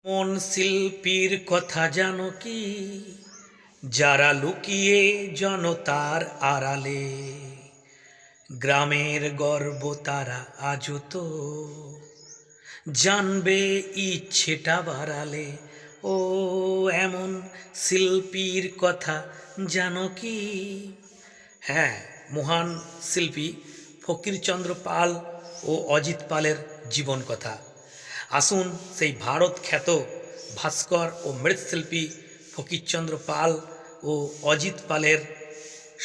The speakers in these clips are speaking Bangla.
মন শিল্পীর কথা জানো কি, যারা লুকিয়ে জনতার আড়ালে, গ্রামের গর্ব তারা আজও তো জানবে ইচ্ছেটা বাড়ালে। ও এমন শিল্পীর কথা জানো কি? হ্যাঁ, মহান শিল্পী ফকিরচন্দ্র পাল ও অজিত পালের জীবন কথা। আসুন সেই ভারত খ্যাত ভাস্কর ও মৃৎশিল্পী ফকিরচন্দ্র পাল ও অজিত পালের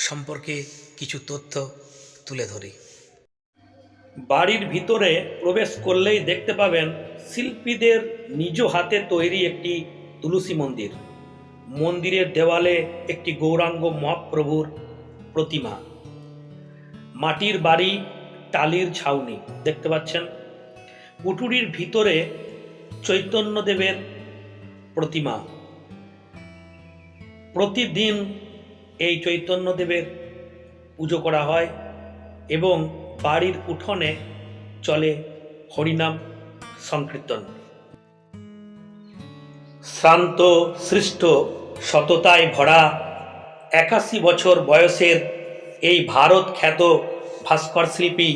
সম্পর্কে কিছু তথ্য তুলে ধরি। বাড়ির ভিতরে প্রবেশ করলেই দেখতে পাবেন শিল্পীদের নিজ হাতে তৈরি একটি তুলসী মন্দির। মন্দিরের দেওয়ালে একটি গৌরাঙ্গ মহাপ্রভুর প্রতিমা, মাটির বাড়ি, টালির ছাউনি দেখতে পাচ্ছেন। কুঠুরির ভিতরে চৈতন্যদেবের প্রতিমা। প্রতিদিন এই চৈতন্যদেবের পুজো করা হয় এবং বাড়ির উঠোনে চলে হরিনাম সংকীর্তন। শ্রান্ত সৃষ্ট সততায় ভরা 81 বছর বয়সের এই ভারত খ্যাত ভাস্কর শিল্পী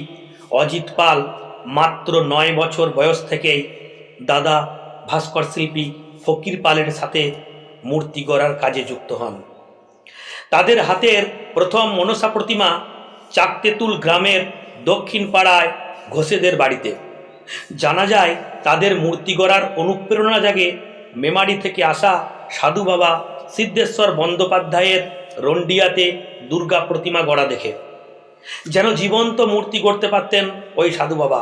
অজিত পাল মাত্র 9 বছর বয়স থেকেই দাদা ভাস্কর শিল্পী ফকির পালের সাথে মূর্তি গড়ার কাজে যুক্ত হন। তাদের হাতের প্রথম মনসা প্রতিমা চাকতেতুল গ্রামের দক্ষিণ পাড়ায় ঘোষেদের বাড়িতে। জানা যায় তাদের মূর্তি গড়ার অনুপ্রেরণা জাগে মেমারি থেকে আসা সাধু বাবা সিদ্ধেশ্বর বন্দ্যোপাধ্যায়ের রন্ডিয়াতে দুর্গা প্রতিমা গড়া দেখে। যেন জীবন্ত মূর্তি গড়তে পারতেন ওই সাধু বাবা।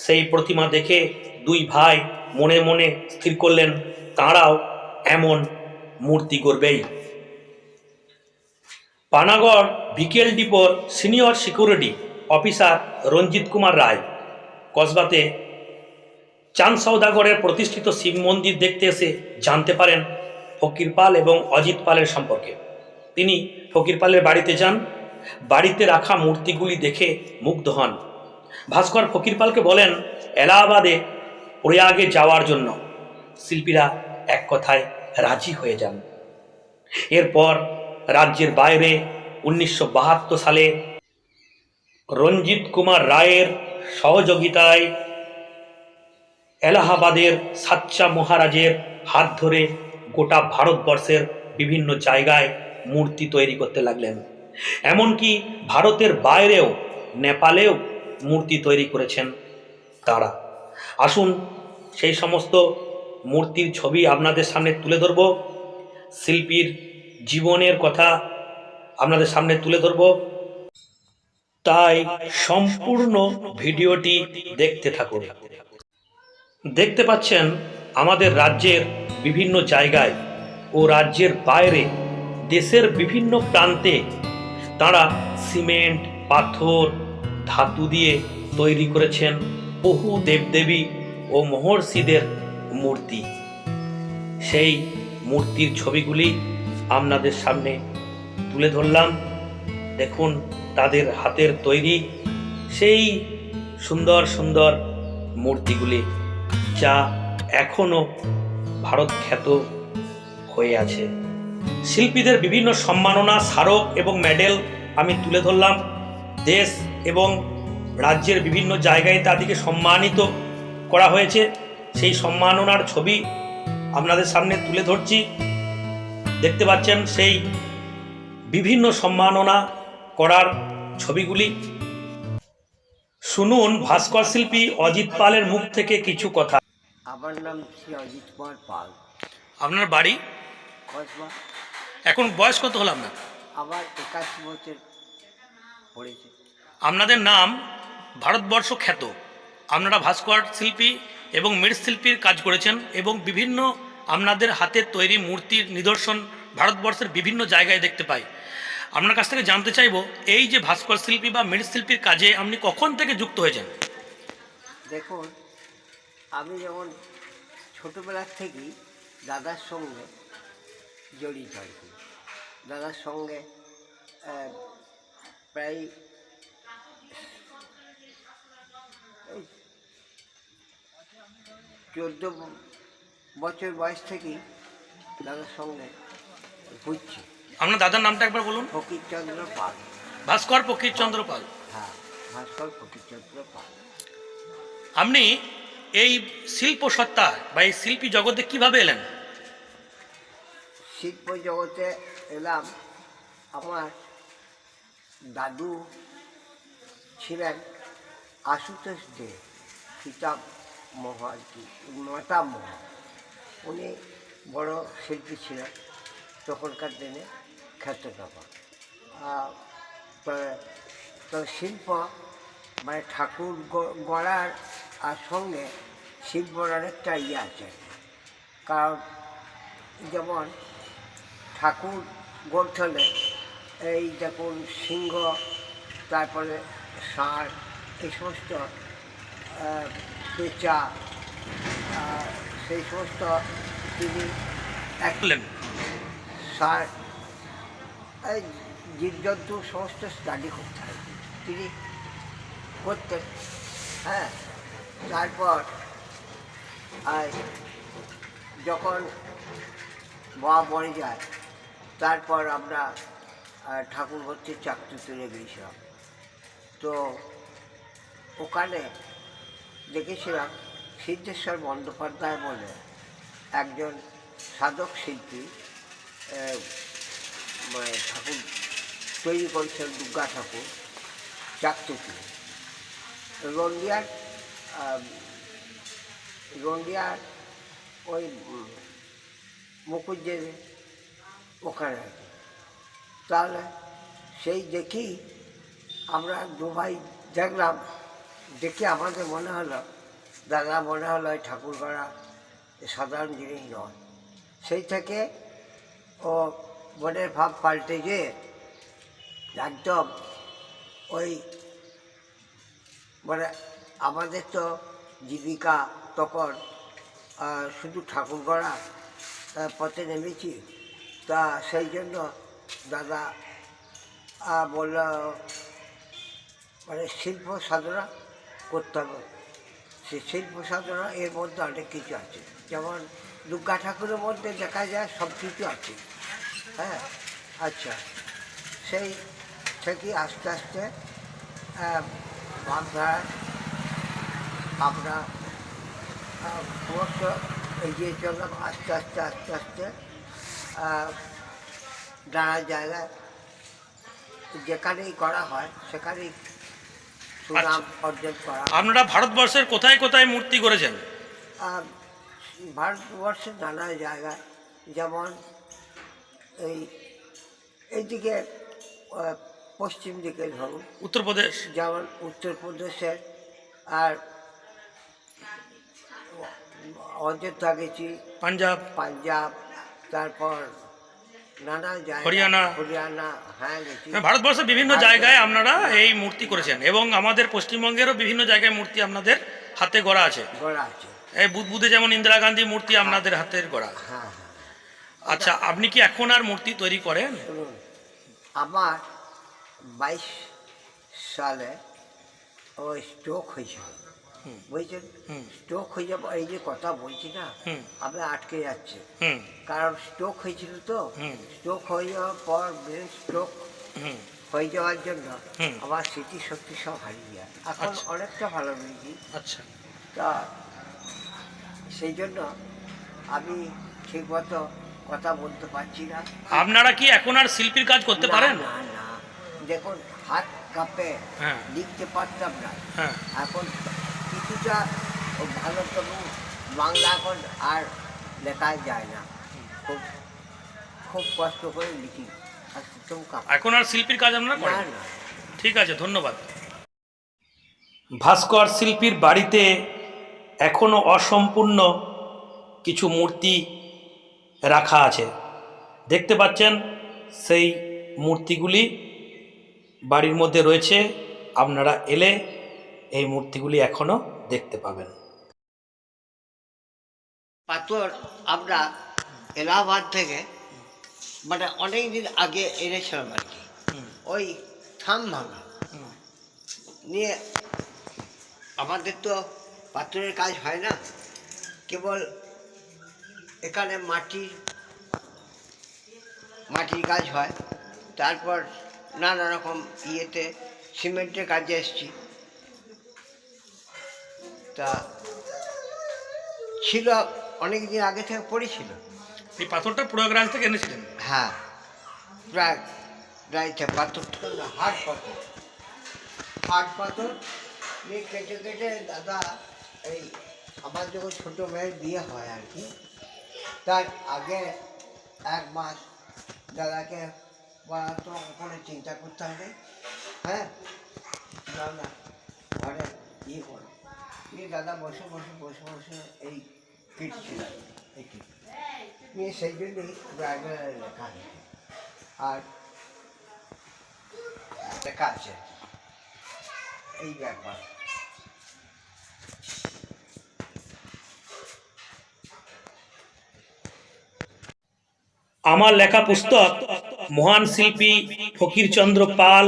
সেই প্রতিমা দেখে দুই ভাই মনে মনে স্থির করলেন তাঁরাও এমন মূর্তি গড়বেই। পানাগড় বিকেল ডিপোর senior security officer Ranjit Kumar রায় কসবাতে চাঁদ সওদাগরের প্রতিষ্ঠিত শিব মন্দির দেখতে এসে জানতে পারেন ফকির পাল এবং অজিত পালের সম্পর্কে। তিনি ফকির পালের বাড়িতে যান। বাড়িতে রাখা মূর্তিগুলি দেখে মুগ্ধ হন। ভাস্কর ফকির পালকে বলেন এলাহাবাদে প্রয়াগে যাওয়ার জন্য। শিল্পীরা এক কথায় রাজি হয়ে যান। এরপর রাজ্যের বাইরে 1972 সালে রঞ্জিত কুমার রায়ের সহযোগিতায় এলাহাবাদের সাচ্চা মহারাজের হাত ধরে গোটা ভারতবর্ষের বিভিন্ন জায়গায় মূর্তি তৈরি করতে লাগলেন। এমনকি ভারতের বাইরেও নেপালেও মূর্তি তৈরি করেছেন তারা। আসুন সেই সমস্ত মূর্তির ছবি আপনাদের সামনে তুলে ধরব, শিল্পীর জীবনের কথা আপনাদের সামনে তুলে ধরব। তাই সম্পূর্ণ ভিডিওটি দেখতে থাকুন। দেখতে পাচ্ছেন আমাদের রাজ্যের বিভিন্ন জায়গায় ও রাজ্যের বাইরে দেশের বিভিন্ন প্রান্তে তারা সিমেন্ট, পাথর, ধাতু দিয়ে তৈরি করেছেন বহু দেবদেবী ও মহর্ষিদের মূর্তি। সেই মূর্তির ছবিগুলি আপনাদের সামনে তুলে ধরলাম। দেখুন তাদের হাতের তৈরি সেই সুন্দর সুন্দর মূর্তিগুলি, যা এখনো ভারত খ্যাত হয়ে আছে। শিল্পীদের বিভিন্ন সম্মাননা, স্মারক এবং মেডেল আমি তুলে ধরলাম। দেশ এবং রাজ্যের বিভিন্ন জায়গায় তাদেরকে সম্মানিত করা হয়েছে। সেই সম্মাননার ছবি আপনাদের সামনে তুলে ধরছি। দেখতে পাচ্ছেন সেই বিভিন্ন সম্মাননা করার ছবিগুলি। শুনুন ভাস্কর শিল্পী অজিত পালের মুখ থেকে কিছু কথা। আমার নাম শ্রী অজিত কুমার পাল। আপনার বাড়ি কসবা। এখন বয়স কত হল আপনার? আবার 81 বছর পড়েছে। আপনাদের নাম ভারতবর্ষ খ্যাত। আপনারা ভাস্কর শিল্পী এবং মৃৎশিল্পীর কাজ করেছেন এবং বিভিন্ন আপনাদের হাতের তৈরি মূর্তির নিদর্শন ভারতবর্ষের বিভিন্ন জায়গায় দেখতে পাই। আপনার কাছ থেকে জানতে চাইব, এই যে ভাস্কর শিল্পী বা মৃৎশিল্পীর কাজে আপনি কখন থেকে যুক্ত হয়েছেন? দেখুন, আমি যেমন ছোটোবেলার থেকেই দাদার সঙ্গে জড়িত আর কি। দাদার সঙ্গে প্রায় 14 বছর বয়স থেকেই দাদার সঙ্গে ঘুরছি। আপনার দাদার নামটা একবার বলুন। ফকিরচন্দ্র পাল। ভাস্কর ফকিরচন্দ্র পাল। হ্যাঁ, ভাস্কর ফকিরচন্দ্র পাল। আপনি এই শিল্প সত্তা বা এই শিল্পী জগতে কিভাবে এলেন? শিল্প জগতে এলাম, আমার দাদু ছিলেন আশুতোষ দে, কিতাব মহার কি মাতামহ। উনি বড় শিল্পী ছিলেন তখনকার দিনে, খ্যাতনামা। তো শিল্প মানে ঠাকুর গড়ার আর সঙ্গে শিল্পর অনেকটা ইয়ে আছে। কারণ যেমন ঠাকুর গড়তে হলে এই দেখুন সিংহ, তারপরে ষাঁড়, এই সমস্ত পেঁচা, সেই সমস্ত তিনি বললেন ষাঁড়, এই জীবজন্তু সমস্ত স্টাডি করতে হয়, তিনি করতেন। হ্যাঁ, তারপর যখন বাবা মরে যায়, তারপর আমরা ঠাকুর হচ্ছে চাকরি তুলে গিয়েছিলাম। তো ওখানে দেখেছিলাম সিদ্ধেশ্বর বন্দ্যোপাধ্যায় বলে একজন সাধক শিল্পী, মানে ঠাকুর তৈরি করেছেন, দুর্গা ঠাকুর চাকতুকি রন্ডিয়ার ওই মুকুজ্জের ওখানে আর কি। তাহলে সেই দেখি আমরা দু ভাই দেখলাম, দেখে আমাদের মনে হলো, দাদা মনে হলো এই ঠাকুর গড়া সাধারণ জিনিস নয়। সেই থেকে ও মনের ভাব পাল্টে গিয়ে একদম ওই মানে আমাদের তো জীবিকা তখন শুধু ঠাকুর গড়া পথে নেমেছি। তা সেই জন্য দাদা বলল মানে শিল্প সাধনা করতে হবে। সে শিল্প সাধনা এর মধ্যে অনেক কিছু আছে, যেমন দুর্গা ঠাকুরের মধ্যে দেখা যায় সব কিছু আছে। হ্যাঁ, আচ্ছা, সেই থেকে আস্তে আস্তে ভাবধারা আমরা সমস্ত এগিয়ে চললাম আস্তে আস্তে আস্তে আস্তে। নানা জায়গায় যেখানেই করা হয় সেখানেই সুনাম অর্জন করা। আপনারা ভারতবর্ষের কোথায় কোথায় মূর্তি করেছেন? ভারতবর্ষের নানা জায়গায়, যেমন এইদিকে পশ্চিম দিকে ধরুন উত্তরপ্রদেশ, যেমন উত্তরপ্রদেশের, আর অযোধ্যা গেছি, পাঞ্জাব, তারপর নানা জায়গা, হরিয়ানা, হ্যাঁ গেছি। ভারতবর্ষের বিভিন্ন জায়গায় আপনারা এই মূর্তি করেছেন এবং আমাদের পশ্চিমবঙ্গেরও বিভিন্ন জায়গায় মূর্তি আপনাদের হাতে গড়া আছে। এই বুধবুধে যেমন ইন্দিরা গান্ধী মূর্তি আপনাদের হাতের গড়া। হ্যাঁ। আচ্ছা, আপনি কি এখন আর মূর্তি তৈরি করেন? আমার 22 সালে ওই স্ট্রোক হয়েছিল, বুঝছেন? স্ট্রোক হয়ে যাবো, এই যে কথা বলছি না, আমি আটকে যাচ্ছে। কারণ স্ট্রোক হয়েছিল, তো স্ট্রোক হয়ে যাওয়ার পর ব্রেন স্ট্রোক হয়ে যাওয়ার জন্য আমার স্মৃতিশক্তি সব হারিয়ে যায়। এখন অনেকটা ভালো হয়েছি। আচ্ছা, তা সেই জন্য আমি ঠিকমতো কথা বলতে পারছি না। আপনারা কি এখন আর শিল্পীর কাজ করতে পারেন? না না, দেখুন হাত কাঁপে, লিখতে পারতাম না। এখন কিছুটা ভালো, তবু বাংলা এখন আর লেখা যায় না, খুব খুব কষ্ট করে লিখি। এখন আর শিল্পীর কাজ আপনারা করেন না? ঠিক আছে, ধন্যবাদ। ভাস্কর শিল্পীর বাড়িতে এখনো অসম্পূর্ণ কিছু মূর্তি রাখা আছে, দেখতে পাচ্ছেন সেই মূর্তিগুলি বাড়ির মধ্যে রয়েছে। আপনারা এলে এই মূর্তিগুলি এখনো দেখতে পাবেন। পাথর আমরা এলাহাবাদ থেকে মানে অনেক দিন আগে এনেছিলাম আর কি, ওই থাম ভাঙা নিয়ে। আমাদের তো পাথরের কাজ হয় না, কেবল এখানে মাটির কাজ হয়, তারপর নানা রকম ইয়েতে সিমেন্টের কাজে এসেছি। তা ছিল অনেক দিন আগে থেকে পড়েছিল। এই পাথরটা প্রয়াগরাজ থেকে এনেছিলেন? হ্যাঁ, প্রায় পাথরটা না, হাট পাথর নিয়ে কেটে কেটে দাদা, এই আমার যখন ছোটো মেয়ের বিয়ে হয় আর কি, তার আগে 1 মাস দাদাকে বলা তো ওখানে চিন্তা করতে হবে, হ্যাঁ না ঘরে ইয়ে করো, দাদা বসে এই কিটছিল, এই কিট নিয়ে সেই জন্যই ব্রাইডাল লেখা আছে। আর লেখা আছে এই ব্যাপার। আমার লেখা পুস্তক মহান শিল্পী ফকিরচন্দ্র পাল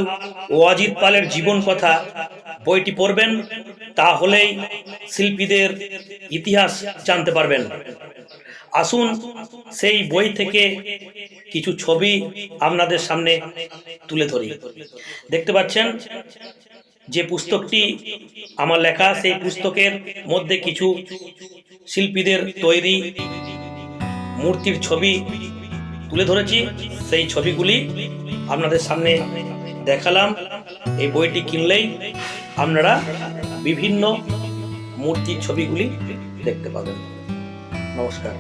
ও অজিত পালের জীবন কথা বইটি পড়বেন, তাহলেই শিল্পীদের ইতিহাস জানতে পারবেন। আসুন সেই বই থেকে কিছু ছবি আপনাদের সামনে তুলে ধরি। দেখতে পাচ্ছেন যে পুস্তকটি আমার লেখা, সেই পুস্তকের মধ্যে কিছু শিল্পীদের তৈরি মূর্তির ছবি তুলে ধরেছি। সেই ছবিগুলি আপনাদের সামনে দেখালাম। এই বইটি কিনলেই আপনারা বিভিন্ন মূর্তির ছবিগুলি দেখতে পাবেন। নমস্কার।